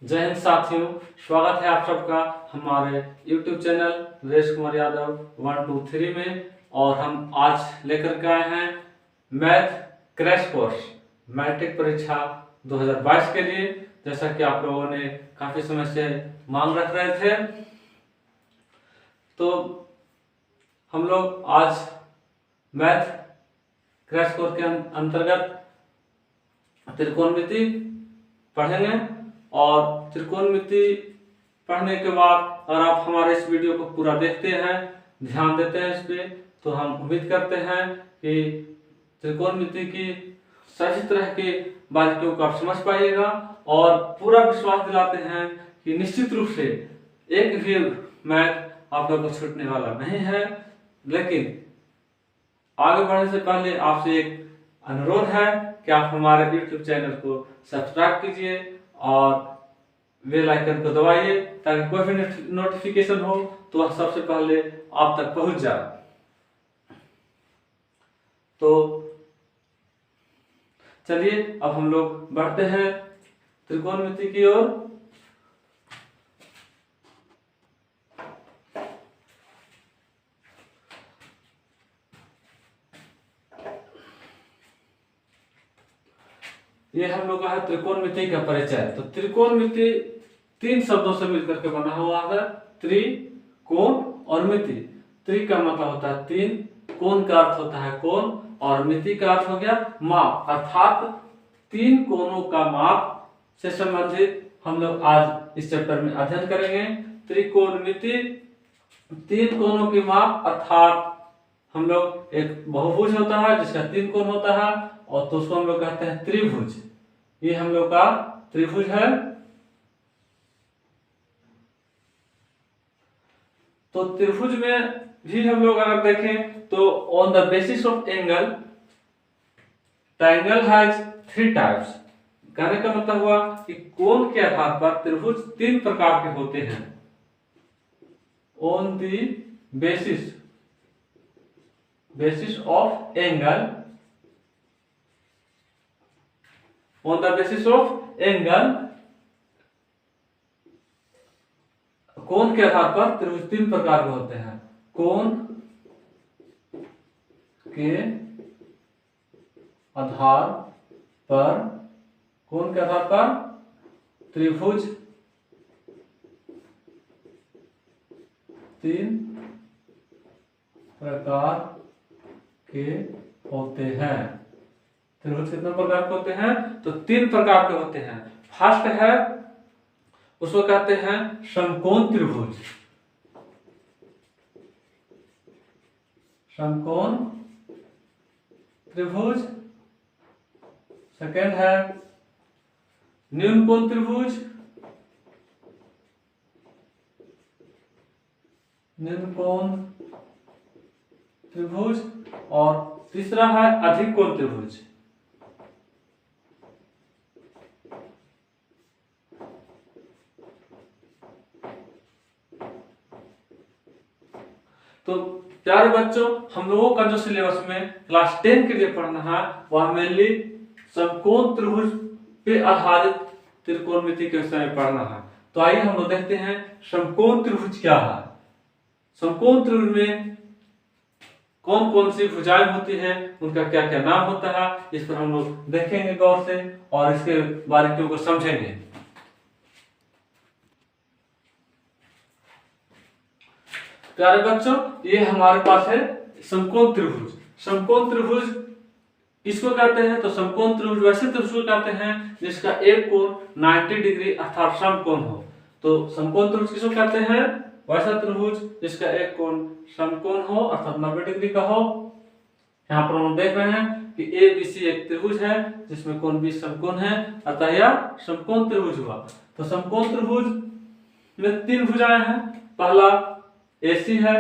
जय हिंद साथियों, स्वागत है आप सबका हमारे YouTube चैनल वीरेश कुमार यादव 123 में। और हम आज लेकर के आए हैं मैथ क्रैश कोर्स मैट्रिक परीक्षा 2022 के लिए। जैसा कि आप लोगों ने काफ़ी समय से मांग रख रहे थे, तो हम लोग आज मैथ क्रैश कोर्स के अंतर्गत त्रिकोणमिति पढ़ेंगे। और त्रिकोणमिति पढ़ने के बाद अगर आप हमारे इस वीडियो को पूरा देखते हैं, ध्यान देते हैं इस पे, तो हम उम्मीद करते हैं कि त्रिकोणमिति की सभी तरह की बारीकियों को आप समझ पाइएगा। और पूरा विश्वास दिलाते हैं कि निश्चित रूप से एक भी मैथ आप लोगों को छूटने वाला नहीं है। लेकिन आगे बढ़ने से पहले आपसे एक अनुरोध है कि आप हमारे YouTube चैनल को सब्सक्राइब कीजिए और बेल आइकन को दबाइए, ताकि कोई भी नोटिफिकेशन हो तो वह सबसे पहले आप तक पहुंच जाए। तो चलिए अब हम लोग बढ़ते हैं त्रिकोणमिति की ओर। ये हम लोग का है त्रिकोणमिति का परिचय। तो त्रिकोणमिति तीन शब्दों से मिलकर के बना हुआ है, त्रि, कोण और मिति। त्रि का मतलब होता है तीन, कोण का अर्थ होता है कोण, और मिति का अर्थ हो गया माप, अर्थात तीन कोणों का माप से संबंधित हम लोग आज इस चैप्टर में अध्ययन करेंगे। त्रिकोणमिति तीन कोणों की माप, अर्थात हम लोग एक बहुभुज होता है जिसका तीन कोण होता है, और तो उसको हम लोग कहते हैं त्रिभुज। ये हम लोग का त्रिभुज है। तो त्रिभुज में भी हम लोग अगर देखें तो on the basis of angle triangle has three types. कहने का मतलब हुआ कि कोण के आधार पर त्रिभुज तीन प्रकार के होते हैं। On the basis of angle, on the basis of angle, कोण के आधार पर त्रिभुज तीन प्रकार के होते हैं। कोण के आधार पर, कोण के आधार पर त्रिभुज तीन प्रकार के होते हैं। त्रिभुज कितने प्रकार के होते हैं? तो तीन प्रकार के होते हैं। फर्स्ट है, उसको कहते हैं समकोण त्रिभुज। समकोण त्रिभुज। सेकंड है न्यून कोण त्रिभुज। न्यून कोण त्रिभुज। और तीसरा है अधिक कोण त्रिभुज। तो प्यारे बच्चों, हम लोगों का जो सिलेबस में क्लास 10 के लिए पढ़ना है वह मेनली समकोण त्रिभुज पे आधारित त्रिकोणमिति के विषय में पढ़ना है। तो आइए हम लोग देखते हैं समकोण त्रिभुज क्या है। समकोण त्रिभुज में कौन कौन सी भुजाएं होती हैं, उनका क्या क्या नाम होता है, इस पर हम लोग देखेंगे गौर से और इसके बारीकियों को समझेंगे। प्यारे बच्चों, ये हमारे पास है समकोण त्रिभुज। समकोण त्रिभुज इसको कहते हैं, तो समकोण त्रिभुज वैसे त्रिभुज कहते हैं जिसका एक कोण 90 डिग्री अर्थात समकोण हो। तो समकोण त्रिभुज किसको कहते हैं? वैसा त्रिभुज जिसका एक कोण समकोण हो अर्थात 90 डिग्री का हो। यहाँ पर हम देख रहे हैं कि ABC एक त्रिभुज है जिसमें कोण भी समकोण है, अतः यह समकोण त्रिभुज हुआ। तो समकोण त्रिभुज में तीन भुजाएं हैं। पहला AC है,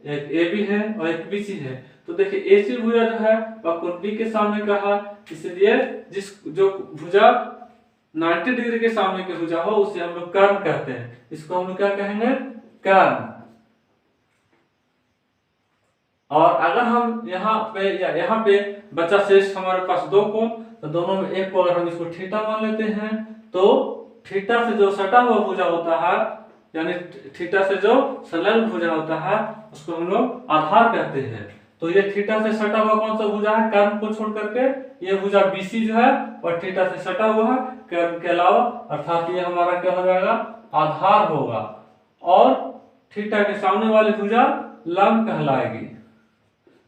एक AB है और एक BC है। तो देखिए AC भुजा जो है वह कोण B के सामने का है, इसलिए जो भुजा 90 डिग्री के सामने की भुजा हो उसे हम लोग कर्ण कहते हैं। इसको हम लोग क्या कहेंगे? कर्ण। और अगर हम यहाँ पे बचा शेष हमारे पास दो कोण, तो दोनों में एक को अगर हम इसको थीटा मान लेते हैं तो थीटा से जो सटा हुआ भुजा होता है, यानी थीटा से जो संलग्न भुजा होता है, उसको हम लोग आधार कहते हैं। तो ये थीटा से सटा हुआ कौन सा भुजा है, कर्म को छोड़ करके ये भुजा BC जो है और थीटा से सटा हुआ है कर्म के अलावा, अर्थात ये हमारा क्या हो जाएगा, आधार होगा। और थीटा के सामने वाली भुजा लंब कहलाएगी।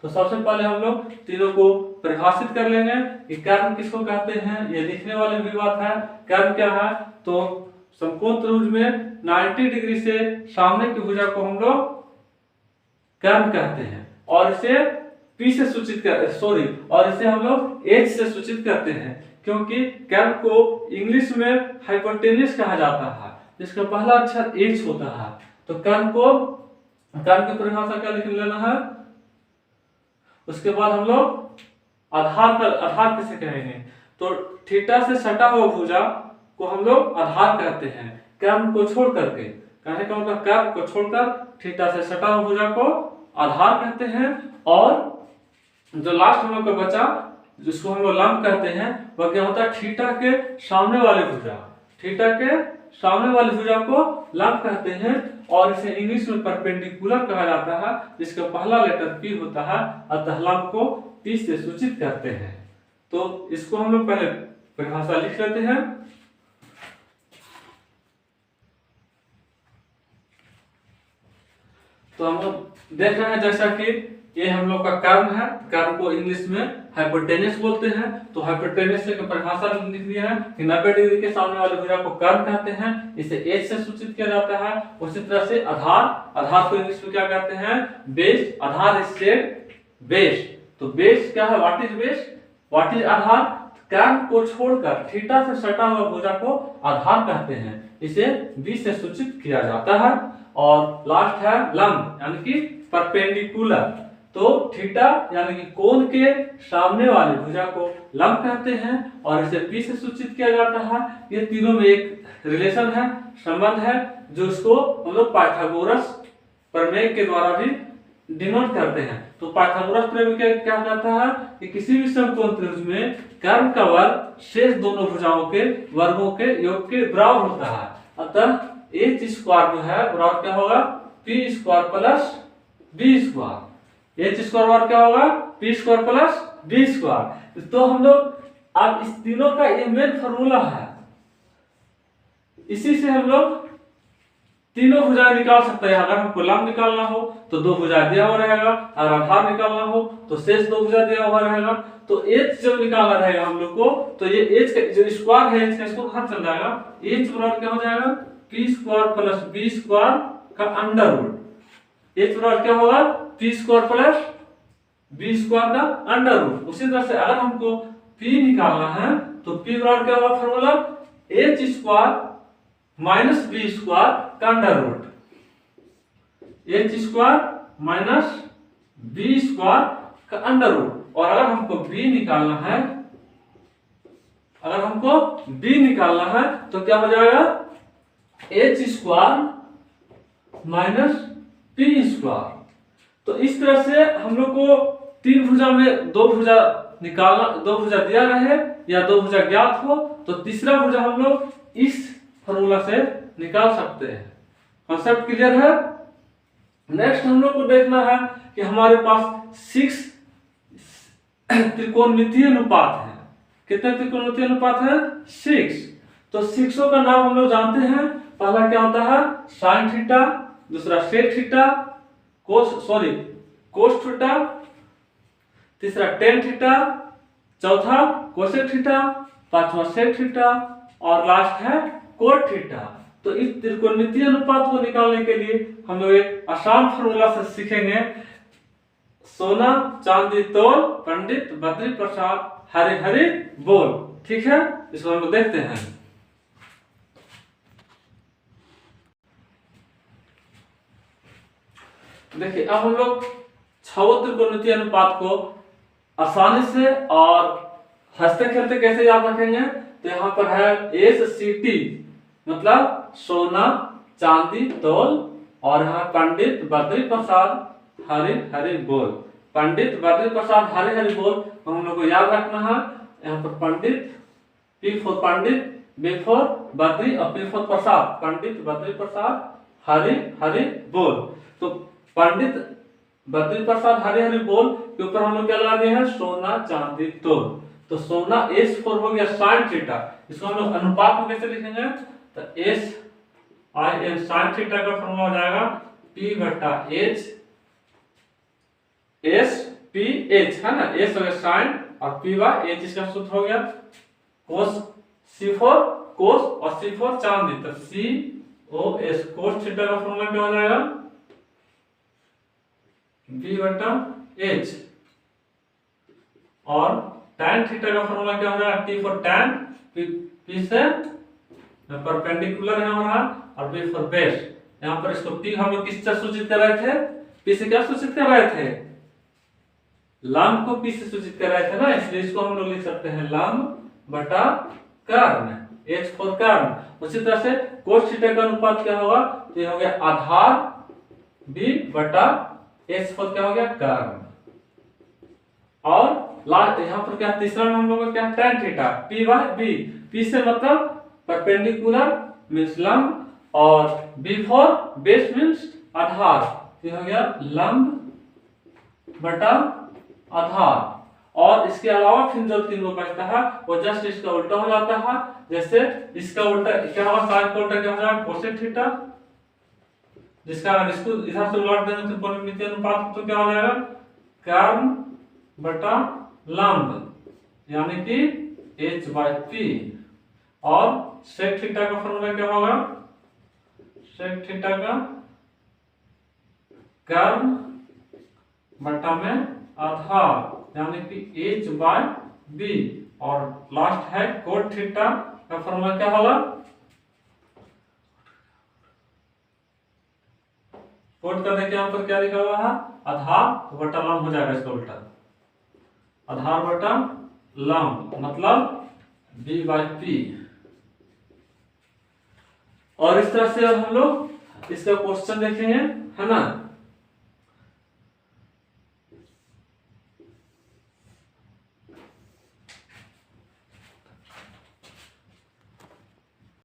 तो सबसे पहले हम लोग तीनों को परिभाषित कर लेंगे कि कर्म किसको कहते हैं। ये लिखने वाली भी बात है, कर्म क्या है। तो समकोण त्रिभुज में 90 डिग्री से सामने की भुजा को हम लोग कर्म कहते हैं, और इसे P से सूचित और इसे हम लोग H से सूचित करते हैं, क्योंकि कर्म को इंग्लिश में हाइपोटेन्यूस कहा जाता है, जिसका पहला अक्षर H होता है। तो कर्म की परिभाषा क्या लिख लेना है। उसके बाद हम लोग आधार किसे कहेंगे, तो थीटा से सटा हुआ भुजा को हम लोग आधार कहते हैं, कर्म को छोड़ करके। कहने का मतलब कर्म को छोड़कर थीटा से सटा हुआ भुजा को आधार कहते हैं। और जो लास्ट हम लोग का बचा, जिसको हम लोग लंब कहते हैं, वह क्या होता है, थीटा के सामने वाली भुजा। थीटा के सामने वाली भुजा को लंब कहते हैं, और इसे इंग्लिश में परपेंडिकुलर कहा जाता है, जिसका पहला लेटर P होता है, अतः लंब को P से सूचित करते हैं। तो इसको हम लोग पहले परिभाषा लिख लेते हैं। तो हम लोग देख रहे हैं जैसा कि ये हम लोग का कर्म है, कर्म को इंग्लिश में हाइपोटेन्यूस बोलते हैं। तो हाइपोटेन्यूस की परिभाषा लिख दिया है कि 90 डिग्री के सामने वाली भुजा को कर्म कहते हैं, इसे H से सूचित किया जाता है। उसी तरह से आधार को इंग्लिश में क्या कहते हैं, base. Aadhaar is said base. तो बेस क्या है, what is base, what is aadhaar. कर्म को छोड़कर थीटा से सटा हुआ भुजा को आधार कहते हैं, इसे B से सूचित किया जाता है। और लास्ट है लंब, यानी कि परपेंडिकुलर। तो थीटा यानी कि कोण के सामने वाली भुजा को लंब कहते हैं, और इसे P से सूचित किया जाता है। ये तीनों में एक रिलेशन है, संबंध है, जो इसको हम लोग पाइथागोरस प्रमेय के द्वारा भी डिनोट करते हैं। तो पाइथागोरस प्रमेय क्या कहता है कि किसी भी समकोण त्रिभुज में कर्म का वर्ग शेष दोनों भुजाओं के वर्गों के योग के बराबर होता है। अतः H स्क्वायर जो है बराबर क्या होगा, P square plus B square. H square बराबर क्या होगा, P square plus B square. तो हम लोग अब इस तीनों का ये मेन फार्मूला है, इसी से हम लोग तीनों भुजाएं निकाल सकते हैं। अगर हमको लंब निकालना हो तो दो भुजाएं दिया हुआ रहेगा, अगर आधार निकालना हो तो शेष दो भुजा दिया हुआ रहेगा। तो H जब निकालना रहेगा हम लोग को, तो ये H का जो स्क्वायर है, H का इसको बाहर चल जाएगा। H बराबर क्या हो जाएगा, P square plus B square का अंडर रूट। H बराबर क्या होगा, P square plus B square का अंडर रूट। उसी तरह से अगर हमको P निकालना है तो P बराबर क्या होगा, formula H square minus B square का under root. H square minus B square का अंडर रूट। और अगर हमको B निकालना है, तो क्या हो जाएगा, H square minus P square. तो इस तरह से हम लोग को तीन भुजा में दो भुजा दिया रहे या दो भुजा ज्ञात हो, तो तीसरा भुजा हम लोग इस फॉर्मूला से निकाल सकते हैं। कॉन्सेप्ट क्लियर है। नेक्स्ट हम लोग को देखना है कि हमारे पास 6 त्रिकोणमितीय अनुपात है। कितने त्रिकोणमितीय अनुपात है, 6। तो 6 का नाम हम लोग जानते हैं। पहला क्या होता है, साइन थीटा, दूसरा सेक थीटा, कोस थीटा, तीसरा टेन थीटा, चौथा कोसेक थीटा, पांचवा सेक थीटा, और लास्ट है कोट थीटा। तो इस त्रिकोणमितीय अनुपात को निकालने के लिए हम लोग एक आसान फॉर्मूला से सीखेंगे। सोना चांदी तोल, पंडित बद्री प्रसाद हरि हरि बोल। ठीक है, इसको हम लोग देखते हैं। देखिए, अब हम लोग 6 त्रिकोणमितीय अनुपात को आसानी से और हंसते खेलते कैसे याद रखेंगे। तो यहाँ पर है SCT, मतलब सोना चांदी तोल, और यहाँ पंडित बद्री प्रसाद हरि हरि बोल। पंडित बद्री प्रसाद हरि हरि बोल हम लोग को याद रखना है। यहाँ पर Pandit, P for Pandit, B for Badri और पी फॉर प्रसाद, पंडित बद्री प्रसाद हरि हरि बोल। तो पंडित बद्री प्रसाद हरि हरि बोल के ऊपर हम लोग क्या लगा दिए हैं, सोना चांदी तोल। तो सोना एस फोर हो गया साइन थीटा, इसको हम लोग अनुपात में कैसे लिखेंगे, तो S I N sine theta का फॉर्मूला हो जाएगा पी बटा एच, एस पी एच है ना, एस हो गया साइन और पी बाय एच इसका सूत्र हो गया कोस सी फोर कोस और सी फोर चांदी, तो सी ओ एस कोस थीटा का फॉर्मूला क्या हो जाएगा बी बटा एच, और tan थीटा का फॉर्मूला क्या हो जाएगा टी फॉर tan, पी से परपेंडिकुलर है हमारा, और बी फॉर बेस। यहाँ पर इसको पी हम लोग किससे सूचित कर रहे थे, पी से क्या सूचित कर रहे थे, लंब को पी से सूचित कर रहे थे ना, इसलिए इसको हम लोग लिख सकते हैं लंब बटा कर्ण, एच फॉर कर्ण। उसी तरह से कोस थीटा का अनुपात क्या होगा, तो ये हो गया आधार बी बटा एच फॉर क्या हो गया कर्ण, और लास्ट यहाँ पर क्या तीसरा में हम लोग का क्या tan theta p by b, p से मतलब परपेंडिकुलर मींस लंब, और b फॉर बेस मींस आधार, ये हो गया लंब बटा आधार। और इसके अलावा फिर जो तीन को बचता है वो जस्ट इसका उल्टा हो जाता है, जैसे इसका उल्टा क्या होगा, साइन का उल्टा क्या हो जाएगा कोसेक थीटा, जिसका अगर इसको इधर से उलट देंगे तो त्रिकोणमितीय अनुपात तो क्या हो जाएगा कर्ण बटा लंब, यानी कि h बाय p, और सेक थीटा का फॉर्मूला क्या होगा, सेक थीटा का कर्ण बटा में आधार, यानी कि h बाय b, और लास्ट है कोट थीटा का फॉर्मूला क्या होगा, कोट का देखिए यहाँ पर क्या लिखा हुआ है आधार बटा लंब हो जाएगा, इसका उल्टा आधार बटा लंब मतलब b बाय p। और इस तरह से अब हम लोग इसका क्वेश्चन देखेंगे है ना।